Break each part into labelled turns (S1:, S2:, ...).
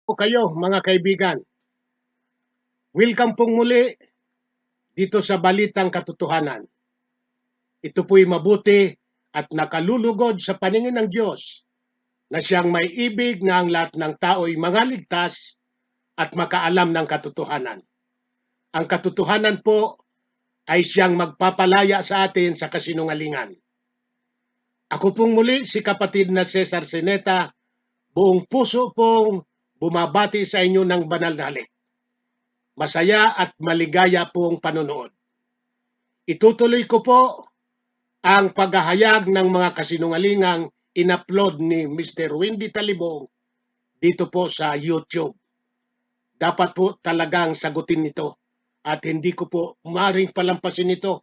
S1: po kayo mga kaibigan. Welcome pong muli dito sa Balitang Katotohanan. Ito po'y mabuti at nakalulugod sa paningin ng Diyos na siyang may ibig na ang lahat ng tao'y mangaligtas at makaalam ng katotohanan. Ang katotohanan po ay siyang magpapalaya sa atin sa kasinungalingan. Ako pong muli si kapatid na Cesar Sineta, buong puso pong bumabati sa inyo ng banal na halik. Masaya at maligaya pong panonood. Itutuloy ko po ang paghahayag ng mga kasinungalingang in-upload ni Mr. Wendy Talibong dito po sa YouTube. Dapat po talagang sagutin nito at hindi ko po maaaring palampasin ito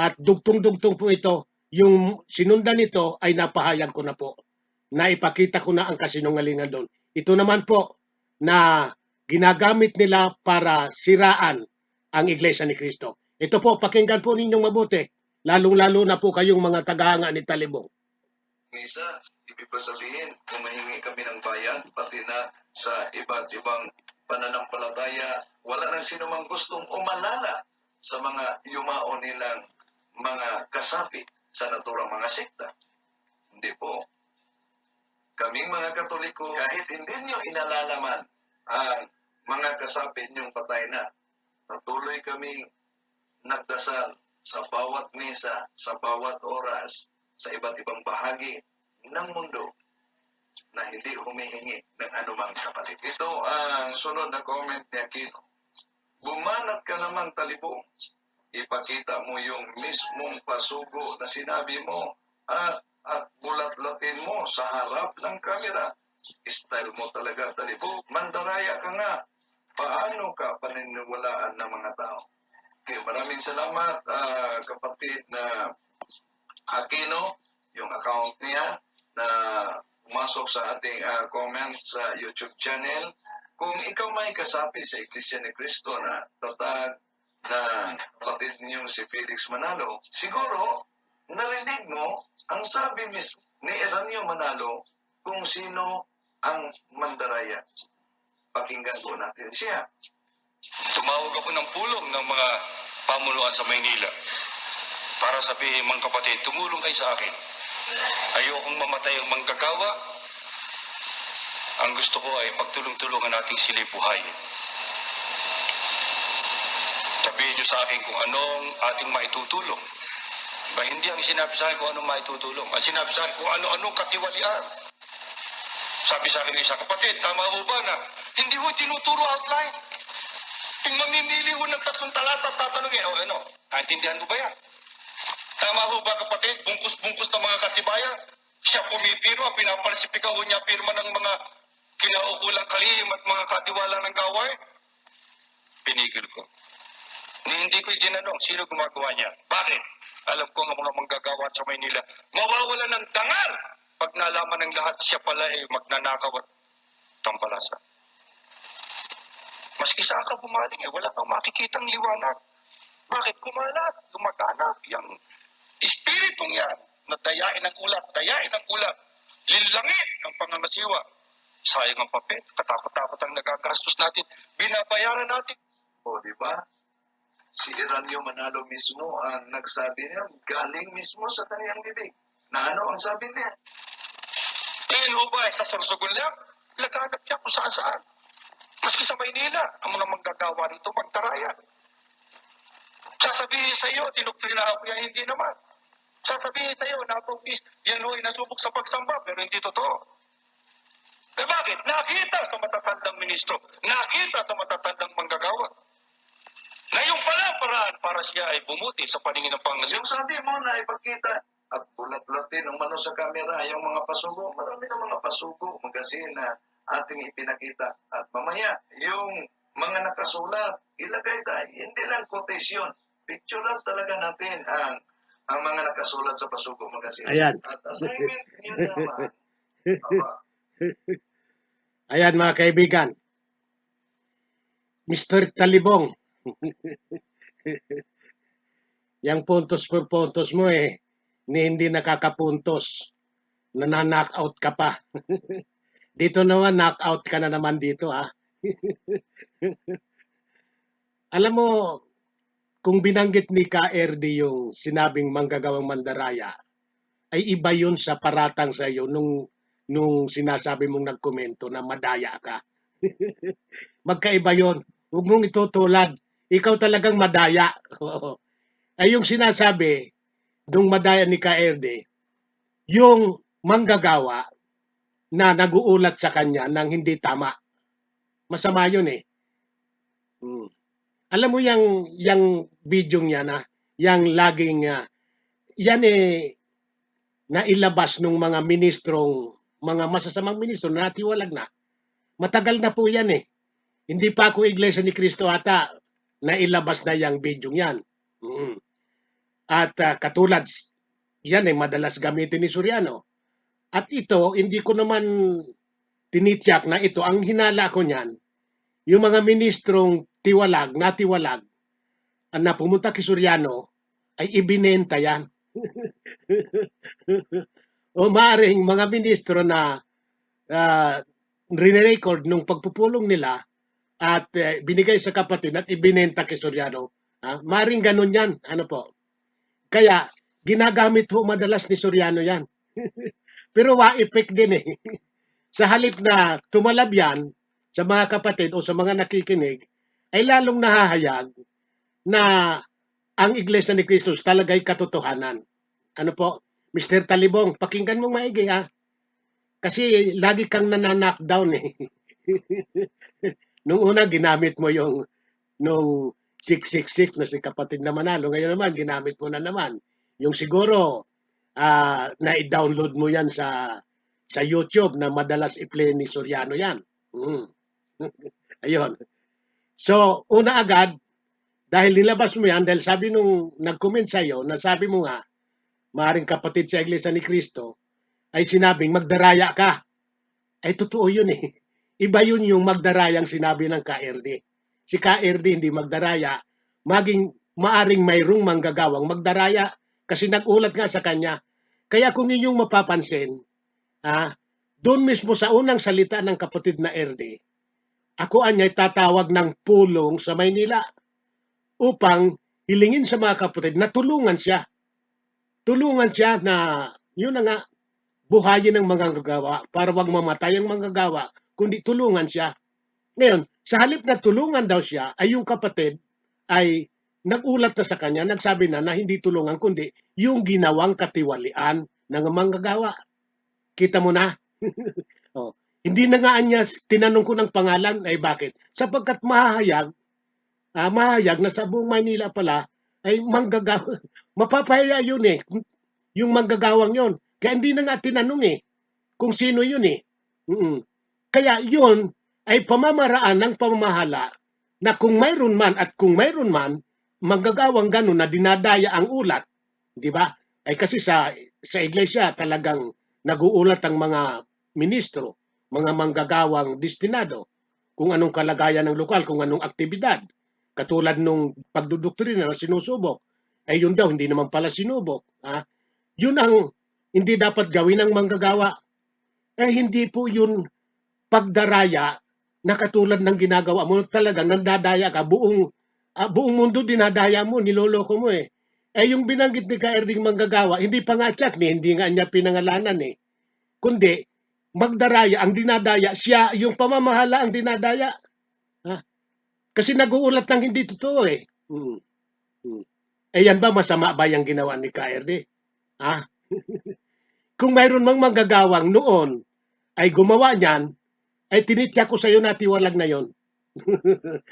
S1: at dugtong-dugtong po ito. Yung sinundan nito ay napahayag ko na po. Naipakita ko na ang kasinungalingan doon. Ito naman po na ginagamit nila para siraan ang Iglesia ni Cristo. Ito po, pakinggan po ninyong mabuti. Lalong-lalo na po kayong mga tagahanga ni Talibong.
S2: Misa, ibig ba sabihin, humahingi kami ng bayan, pati na sa iba't ibang pananampalataya, wala nang sinumang gustong umalala sa mga yumao nilang mga kasapi sa naturang mga sekta. Hindi po. Kaming mga Katoliko, kahit hindi nyo inalalaman ang mga kasapi nyong patay na, patuloy kaming nagdasal sa bawat misa, sa bawat oras, sa iba't ibang bahagi ng mundo na hindi humihingi ng anumang kapalit. Ito ang sunod na comment ni Aquino. Bumanat ka naman, Talibong. Ipakita mo yung mismong pasugo na sinabi mo at bulat-latin mo sa harap ng kamera. Style mo talaga, Talibong. Mandaraya ka nga. Paano ka paniniwalaan ng mga tao? Okay, maraming salamat, kapatid na Aquino, yung account niya na pumasok sa ating comment sa YouTube channel. Kung ikaw may kasapi sa Iglesia ni Cristo na tatag na kapatid niyo si Felix Manalo, siguro narinig mo ang sabi mismo ni Eranio Manalo kung sino ang mandaraya. Pakinggan po natin siya.
S3: Tumawag ako ng pulong ng mga pamunuan sa Maynila para sabihin, mga kapatid, tumulong kayo sa akin. Ayokong mamatay ang manggagawa. Ang gusto ko ay pagtulong-tulungan nating sila'y buhayin. Sabihin niyo sa akin kung anong ating maitutulong. Ba, hindi ang sinabi sa akin kung anong maitutulong. Ang sinabi sa akin kung ano-anong katiwalian. Sabi sa akin ng isa, kapatid, tama ho ba na hindi ho tinuturo outline? Kung mamimili ho ng 3 talata at tatanungin, ano, naintindihan mo ba yan? Tama ho ba, kapatid, bungkus-bungkus ng mga katibayan? Siya pumipiro, pinapalsipika ho niya pirma ng mga kinaukulang kalihim at mga katiwala ng gaway? Pinigil ko. Hindi ko itinanong, sino gumagawa niya? Bakit? Alam ko ng mga manggagawa sa Maynila, mawawala ng dangal pag nalaman ng lahat siya pala ay magnanakaw at tampalasa. Maski saan ka bumaling, wala kang makikitang liwanag. Bakit kumalat? Lumaganap yung espiritong yan na dayain ang ulat, linlangin ang pangangasiwa. Sayang ang papel, katakot-takot ang nagagastos natin, binabayaran natin.
S2: O, di ba? Si Eranio Manalo mismo ang nagsabi niya, galing mismo sa kanyang bibig. Na ano ang sabi niya?
S3: Tingin mo ba sa Sorsogon lang? Laganap niya kung saan-saan. Maski sa Maynila, ang mga manggagawa nito magtaraya. Sasabihin sa iyo, tinuktrinahan ko yan, hindi naman. Sasabihin sa iyo, napawis, yan ho'y nasubok sa pagsamba, pero hindi totoo. Eh bakit? Nakita sa matatandang ministro, nakita sa matatandang manggagawa. Ngayon pala ang paraan para siya ay bumuti sa paningin ng Panginoon.
S2: Yung sabi mo na ipakita at bulat-latin ng mano sa kamera, yung mga pasugo, marami ng mga pasugo, magasin na ating ipinakita. At mamaya, yung mga nakasulat, ilagay tayo, hindi lang quotation. Picture lang talaga natin ang mga nakasulat sa pasugo magasin.
S1: Ayan.
S2: At assignment yun naman.
S1: Ayan mga kaibigan. Mr. Talibong. Yang puntos por puntos mo ni hindi nakakapuntos. Nananockout ka pa. Dito naman, knockout ka na naman dito, ha? Alam mo, kung binanggit ni KRD yung sinabing manggagawang mandaraya, ay iba yun sa paratang sa iyo nung sinasabi mong nagkomento na madaya ka. Magkaiba yun. Huwag mong itutulad. Ikaw talagang madaya. Oo. Ay yung sinasabi nung madaya ni KRD, yung manggagawa na naguulat sa kanya ng hindi tama. Masama yun eh. Hmm. Alam mo yang video niya na yang laging yan eh nailabas nung mga ministrong mga masasamang ministro na natiwalag na. Matagal na po yan eh. Hindi pa ako Iglesia ni Cristo ata nailabas na yang video yan. Mm. At katulad yan eh madalas gamitin ni Soriano. At ito hindi ko naman tinitiyak na ito ang hinala ko niyan. Yung mga ministrong natiwalag na pumunta kay Soriano ay ibinenta yan. O maaaring mga ministro na rine-record nung pagpupulong nila at binigay sa kapatid at ibinenta kay Soriano. Maaaring ganun yan. Ano po? Kaya ginagamit ho madalas ni Soriano yan. Pero wa-effect din eh. Sa halip na tumalab yan sa mga kapatid o sa mga nakikinig, ay lalong nahahayag na ang Iglesia ni Cristo talaga'y katotohanan. Ano po? Mr. Talibong, pakinggan mo maigi ha. Kasi lagi kang nananakdown eh. Nung una, ginamit mo yung nung 666 na si kapatid na Manalo. Ngayon naman, ginamit mo na naman. Yung siguro, na-download mo yan sa YouTube na madalas i-play ni Soriano yan. Ayun. So, una agad, dahil nilabas mo yan, dahil sabi nung nag-comment sa'yo, na sabi mo nga, maaaring kapatid sa Iglesia ni Cristo, ay sinabing magdaraya ka. Ay totoo yun eh. Iba yun yung magdarayang sinabi ng KRD. Si KRD hindi magdaraya, maaring mayroong manggagawang magdaraya kasi nagulat nga sa kanya. Kaya kung inyong mapapansin, doon mismo sa unang salita ng kapatid na RD, ako anya'y tatawag ng pulong sa Maynila upang hilingin sa mga kapatid na tulungan siya. Tulungan siya na, yun na nga, buhayin ng manggagawa para wag mamatay ang manggagawa, kundi tulungan siya. Ngayon, sa halip na tulungan daw siya, ay yung kapatid ay nagulat na sa kanya, nagsabi na hindi tulungan, kundi yung ginawang katiwalian ng manggagawa. Kita mo na? Oh, hindi na nga niya tinanong ko ng pangalan, ay bakit? Sapagkat mahahayag na sa buong Maynila pala, ay manggagawa, mapapaya yun eh, yung manggagawang yun. Kaya hindi na nga tinanong eh, kung sino yun eh. Kaya yun ay pamamaraan ng pamamahala na kung mayroon man at kung mayroon man, manggagawang ganun na dinadaya ang ulat, di ba? Ay kasi sa iglesia talagang naguulat ang mga ministro, mga manggagawang destinado, kung anong kalagayan ng lokal, kung anong aktibidad. Katulad nung pagdudoktrina na sinusubok, ay yun daw, hindi naman pala sinubok. Yun ang hindi dapat gawin ng manggagawa. Hindi po yun pagdaraya na katulad ng ginagawa mo. Talagang nandadaya ka, buong mundo dinadaya mo, niloloko mo eh. Yung binanggit ni KRD manggagawa, hindi pa nga tsak hindi nga niya pinangalanan eh. Kundi, magdaraya, ang dinadaya, siya, yung pamamahala ang dinadaya. Kasi naguulat ng hindi totoo eh. Yan ba, masama ba yung ginawa ni KRD? Kung mayroon mang manggagawang noon ay gumawa niyan, ay tinitya ko sa iyo natiwalag na yon.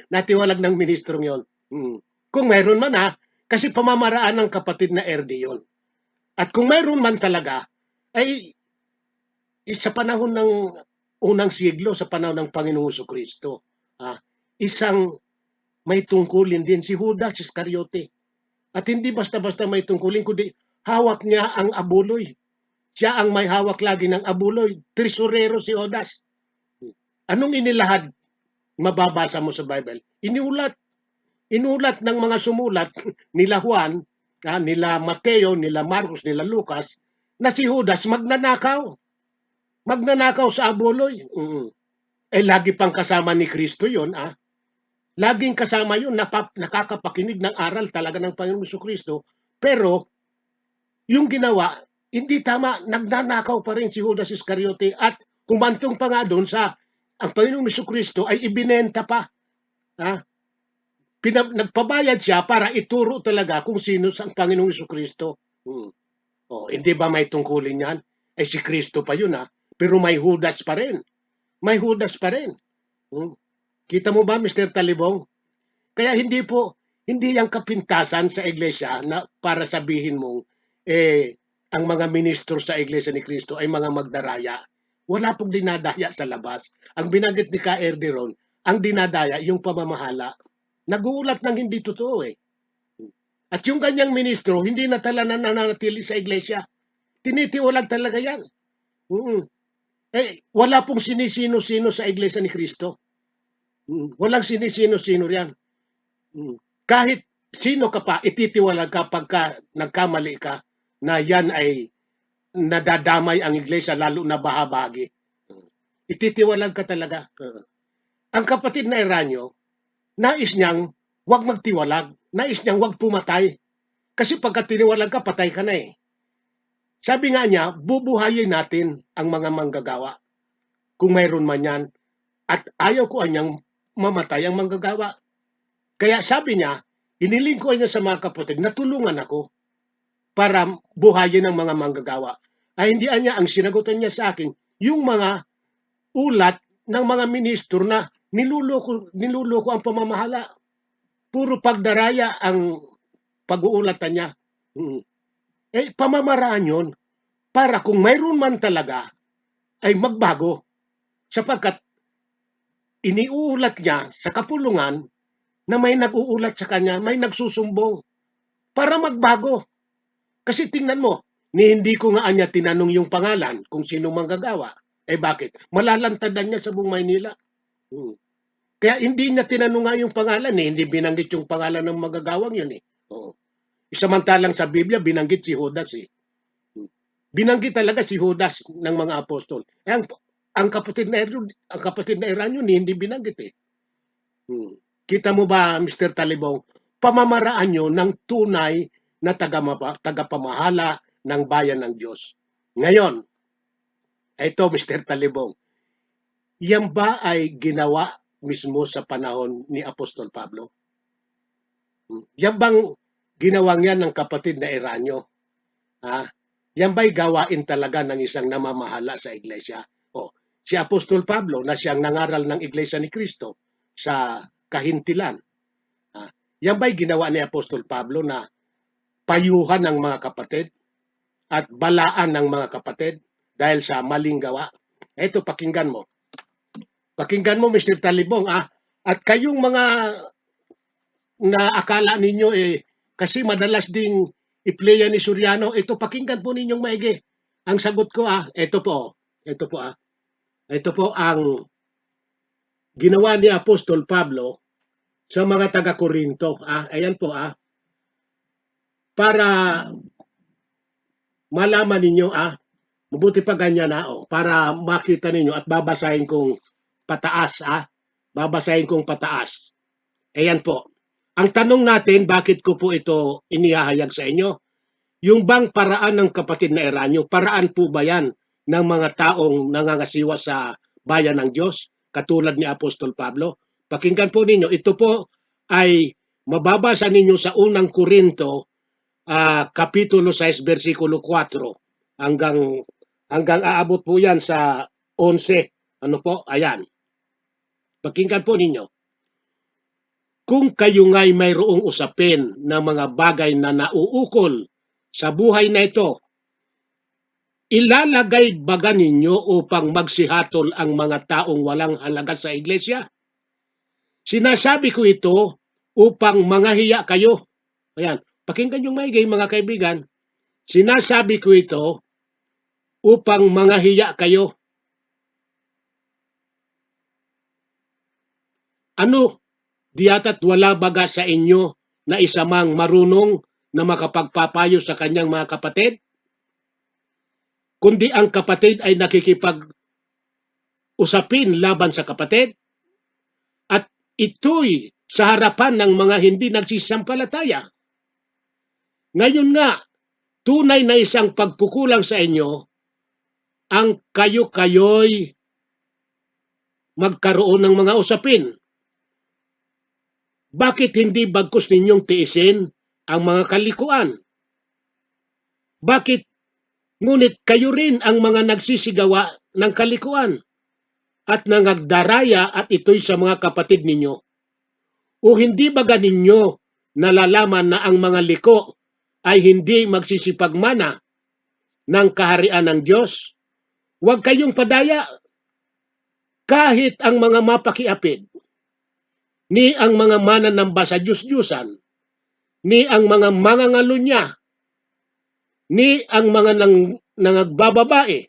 S1: Natiwalag ng ministrong yon. Kung mayroon man kasi pamamaraan ng kapatid na RD yon. At kung mayroon man talaga, ay sa panahon ng unang siglo, sa panahon ng Panginoong Kristo, isang may tungkulin din si Judas Iscariote. At hindi basta-basta may tungkulin, kundi hawak niya ang abuloy. Siya ang may hawak lagi ng abuloy. Tresurero si Judas. Anong inilahad? Mababasa mo sa Bible. Inulat ng mga sumulat nila Juan, nila Mateo, nila Marcos, nila Lucas, na si Judas magnanakaw. Magnanakaw sa abuloy. Eh, lagi pang kasama ni Kristo yun, Laging kasama yun, nakakapakinig ng aral talaga ng Panginoong Jesucristo. Pero, yung ginawa, hindi tama, nagnanakaw pa rin si Judas Iscariote at kumantong pa nga doon sa ang Panginoong Jesucristo ay ibinenta pa. Nagpabayad siya para ituro talaga kung sino ang Panginoong Jesucristo. Hindi ba may tungkulin yan? Eh si Kristo pa yun pero may Judas pa rin. May Judas pa rin. Kita mo ba, Mr. Talibong? Kaya hindi yung kapintasan sa iglesia na para sabihin mong ang mga ministro sa iglesia ni Kristo ay mga magdaraya. Wala pong dinadaya sa labas. Ang binanggit ni Ka Erderon, ang dinadaya yung pamamahala. Naguulat ng hindi totoo At yung ganyang ministro, hindi na talaga nananatili sa iglesia. Tinitiwalag talaga yan. Wala pong sinisino-sino sa iglesia ni Kristo. Walang sinisino-sino riyan. Kahit sino ka pa, ititiwalag ka pagka nagkamali ka na yan ay nadadamay ang iglesia, lalo na bahabagi. Ititiwalag ka talaga. Ang kapatid na Eranio, nais niyang huwag magtiwalag, nais niyang huwag pumatay. Kasi pagka tiniwalag ka, patay ka na Sabi nga niya, bubuhayin natin ang mga manggagawa. Kung mayroon man yan. At ayaw ko anyang mamatay ang manggagawa. Kaya sabi niya, iniling ko niya sa mga kapatid, natulungan ako para buhayin ang mga manggagawa. Ay hindi niya, ang sinagutan niya sa akin, yung mga ulat ng mga ministro na niluloko ang pamamahala. Puro pagdaraya ang pag-uulatan niya. Pamamaraan yun para kung mayroon man talaga ay magbago. Sapagkat iniuulat niya sa kapulungan na may nag-uulat sa kanya, may nagsusumbong para magbago. Kasi tingnan mo, hindi ko nga niya tinanong yung pangalan kung sino manggagawa. Bakit? Malalantadan niya sa buong Maynila. Kaya hindi niya tinanong nga yung pangalan hindi binanggit yung pangalan ng magagawang yun Samantalang sa Biblia, binanggit si Judas Binanggit talaga si Judas ng mga apostol. Ang kapatid na Eranio hindi binanggit Kita mo ba, Mr. Talibong, pamamaraan nyo ng tunay na tagapamahala ng bayan ng Diyos. Ngayon, ito Mr. Talibong, yan ba ay ginawa mismo sa panahon ni Apostol Pablo? Yan bang ginawang yan ng kapatid na Eranio? Yan ba'y gawain talaga ng isang namamahala sa iglesia? Si Apostol Pablo na siyang nangaral ng iglesia ni Kristo sa kahintilan. Yan ba'y ginawa ni Apostol Pablo na payuhan ng mga kapatid at balaan ng mga kapatid dahil sa maling gawa? Ito, pakinggan mo. Pakinggan mo, Mr. Talibong, At kayong mga na akala ninyo kasi madalas ding i-playa ni Soriano, ito pakinggan po ninyong maigi. Ang sagot ko ito po. Ito po ang ginawa ni Apostol Pablo sa mga taga-Korinto. Ayan po para malaman ninyo mabuti pa ganyan para makita ninyo at babasahin kong pataas babasahin kong pataas. Ayan po. Ang tanong natin, bakit ko po ito inihahayag sa inyo? Yung bang paraan ng kapatid na Eranio, paraan po ba yan ng mga taong nangangasiwa sa bayan ng Diyos, katulad ni Apostol Pablo? Pakinggan po ninyo, ito po ay mababasa ninyo sa unang Korinto, Kapitulo 6, versikulo 4, hanggang aabot po yan sa 11. Ano po? Ayan. Pakinggan po ninyo. Kung kayo nga'y mayroong usapin ng mga bagay na nauukol sa buhay na ito, ilalagay baga ninyo upang magsihatol ang mga taong walang halaga sa iglesia? Sinasabi ko ito upang mangahiya kayo. Ayan, pakinggan yung maigi mga kaibigan. Sinasabi ko ito upang mangahiya kayo. Ano? Diyatat wala baga sa inyo na isa mang marunong na makapagpapayo sa kanyang mga kapatid? kundi ang kapatid ay nakikipag-usapin laban sa kapatid at ito'y sa harapan ng mga hindi nagsisampalataya. Ngayon nga, tunay na isang pagkukulang sa inyo ang kayo-kayo'y magkaroon ng mga usapin. Bakit hindi bagkus ninyong tiisin ang mga kalikuan? Bakit ngunit kayo rin ang mga nagsisigawa ng kalikuan at nangagdaraya at ito'y sa mga kapatid ninyo? O hindi ba ninyo nalalaman na ang mga liko ay hindi magsisipagmana ng kaharian ng Diyos? Huwag kayong padaya. Kahit ang mga mapakiapid, ni ang mga mananamba sa Diyos-Diyusan, ni ang mga mangangalunya, ni ang mga nangagbababae,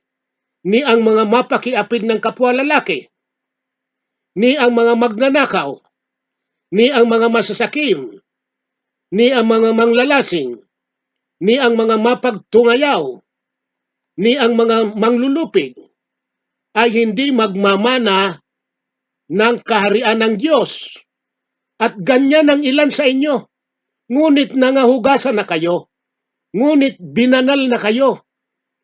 S1: ni ang mga mapakiapid ng kapwa lalaki, ni ang mga magnanakaw, ni ang mga masasakim, ni ang mga manglalasing, ni ang mga mapagtungayaw, ni ang mga manglulupig, ay hindi magmamana ng kaharian ng Diyos. At ganyan ang ilan sa inyo. Ngunit nangahugasan na kayo. Ngunit binanal na kayo.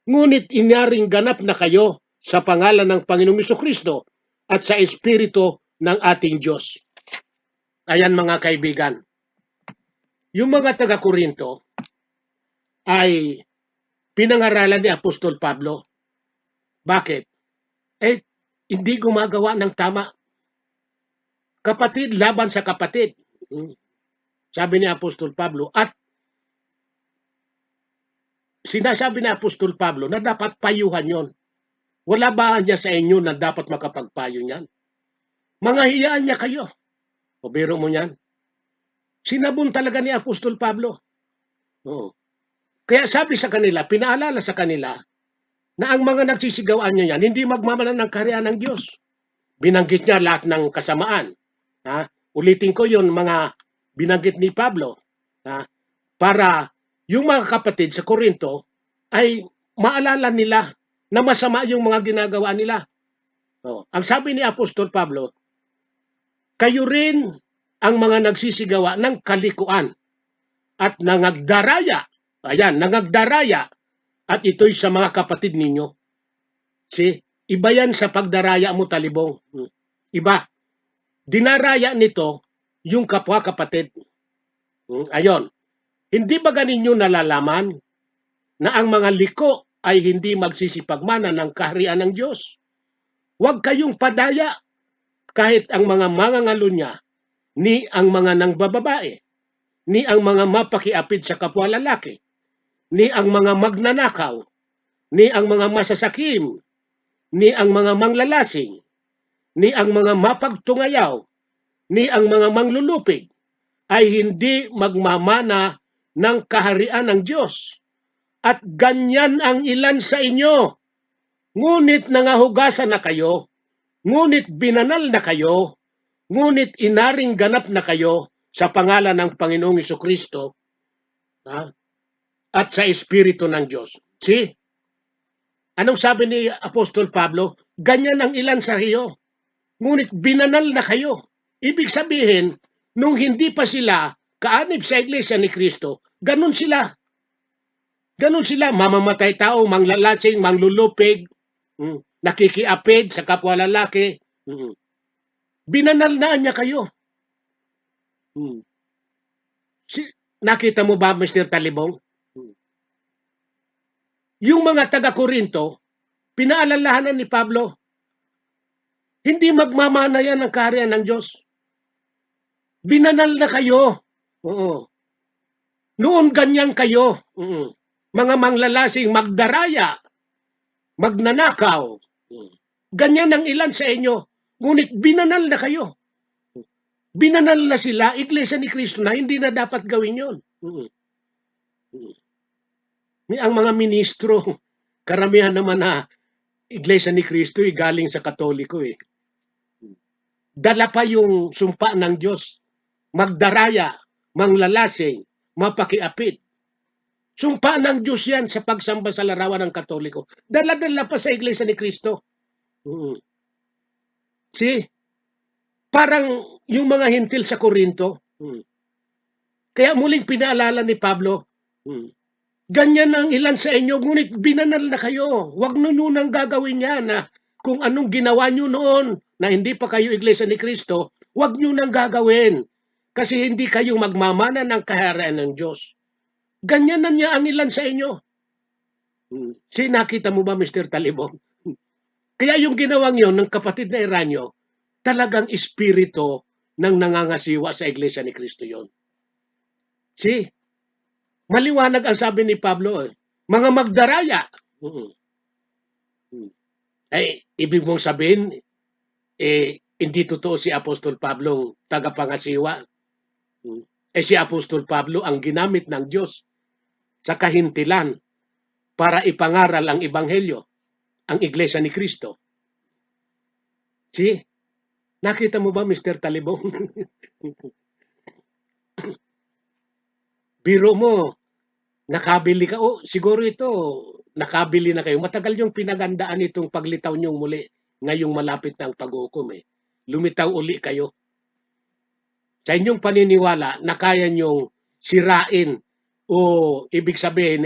S1: Ngunit inaring ganap na kayo sa pangalan ng Panginoong Jesucristo at sa Espiritu ng ating Diyos. Ayan mga kaibigan. Yung mga taga-Korinto ay pinangaralan ni Apostol Pablo. Bakit? Hindi gumagawa ng tama. Kapatid laban sa kapatid. Sabi ni Apostol Pablo. At sinasabi ni Apostol Pablo na dapat payuhan yon. Wala ba niya sa inyo na dapat makapagpayo niyan? Mga hiyaan niya kayo. O biro mo niyan. Sinabon talaga ni Apostol Pablo. Oo. Kaya sabi sa kanila, pinaalala sa kanila, na ang mga nagsisigawan niya yan, hindi magmamana ng kaharian ng Diyos. Binanggit niya lahat ng kasamaan. Ulitin ko yun, mga binanggit ni Pablo. Para yung mga kapatid sa Korinto ay maalala nila na masama yung mga ginagawa nila. Ang sabi ni Apostol Pablo, kayo rin ang mga nagsisigawa ng kalikuan at nangagdaraya. Ayan, nangagdaraya. At ito'y sa mga kapatid ninyo. Iba yan sa pagdaraya mo, talibong. Iba. Dinaraya nito yung kapwa kapatid. Ayon. Hindi ba ganinyo nalalaman na ang mga liko ay hindi magsisipagmana ng kaharian ng Diyos? Huwag kayong padaya kahit ang mga mangangalunya, ni ang mga nangbababae, ni ang mga mapakiapid sa kapwa lalaki, ni ang mga magnanakaw, ni ang mga masasakim, ni ang mga manglalasing, ni ang mga mapagtungayaw, ni ang mga manglulupig, ay hindi magmamana ng kaharian ng Diyos. At ganyan ang ilan sa inyo. Ngunit nangahugasan na kayo, ngunit binanal na kayo, ngunit inaring ganap na kayo sa pangalan ng Panginoong Jesucristo at sa Espiritu ng Diyos. Anong sabi ni Apostol Pablo? Ganyan ang ilan sa iyo. Ngunit binanal na kayo. Ibig sabihin, nung hindi pa sila kaanib sa Iglesia ni Kristo, ganun sila. Ganun sila, mamamatay tao, manglalasing, manglulupig, nakikiapid sa kapwa lalaki. Binanal na niya kayo. Nakita mo ba, Mr. Talibong? Yung mga taga-Korinto, pinaalalahanan ni Pablo, hindi magmamana yan ang kaharian ng Diyos. Binanal na kayo. Oo. Noon ganyan kayo. Mga manglalasing, magdaraya, magnanakaw. Ganyan ang ilan sa inyo. Ngunit binanal na kayo. Binanal na sila, Iglesia ni Kristo na, hindi na dapat gawin yon. Ang mga ministro, karamihan naman na Iglesia ni Kristo galing sa Katoliko. Dala pa yung sumpa ng Diyos. Magdaraya, manglalasing, mapakiapid. Sumpa ng Diyos yan sa pagsamba sa larawan ng Katoliko. Dala-dala pa sa Iglesia ni Cristo. See? Parang yung mga hintil sa Korinto. Kaya muling pinaalala ni Pablo, ganyan ang ilan sa inyo, ngunit binanal na kayo. Huwag nyo nang gagawin yan na kung anong ginawa nyo noon na hindi pa kayo Iglesia ni Cristo, huwag nyo nang gagawin. Kasi hindi kayo magmamana ng kaharian ng Diyos. Ganyan na niya ang ilan sa inyo. Nakita mo ba, Mr. Talibong? Kaya yung ginawang yon ng kapatid na Eranio, talagang espiritu ng nangangasiwa sa Iglesia ni Cristo yon. Maliwanag ang sabi ni Pablo, mga magdaraya. Ibig mong sabihin, hindi totoo si Apostol Pablo tagapangasiwa. Si Apostol Pablo ang ginamit ng Diyos sa kahintilan para ipangaral ang Ebanghelyo, ang Iglesia ni Cristo. Nakita mo ba, Mr. Talibong? Biro mo, nakabili ka. Siguro ito, nakabili na kayo. Matagal yung pinagandaan itong paglitaw niyong muli. Ngayong malapit na ang pag-uukom. Lumitaw uli kayo. Sa inyong paniniwala na kaya niyong sirain o ibig sabihin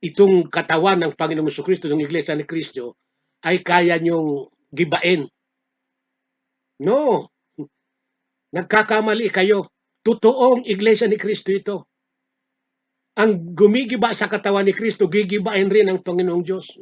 S1: itong katawan ng Panginoong Jesucristo, ng Iglesia ni Cristo, ay kaya niyong gibain. No. Nagkakamali kayo. Totoong Iglesia ni Cristo ito. Ang gumigiba sa katawan ni Cristo, gigibain rin ang Panginoong Diyos.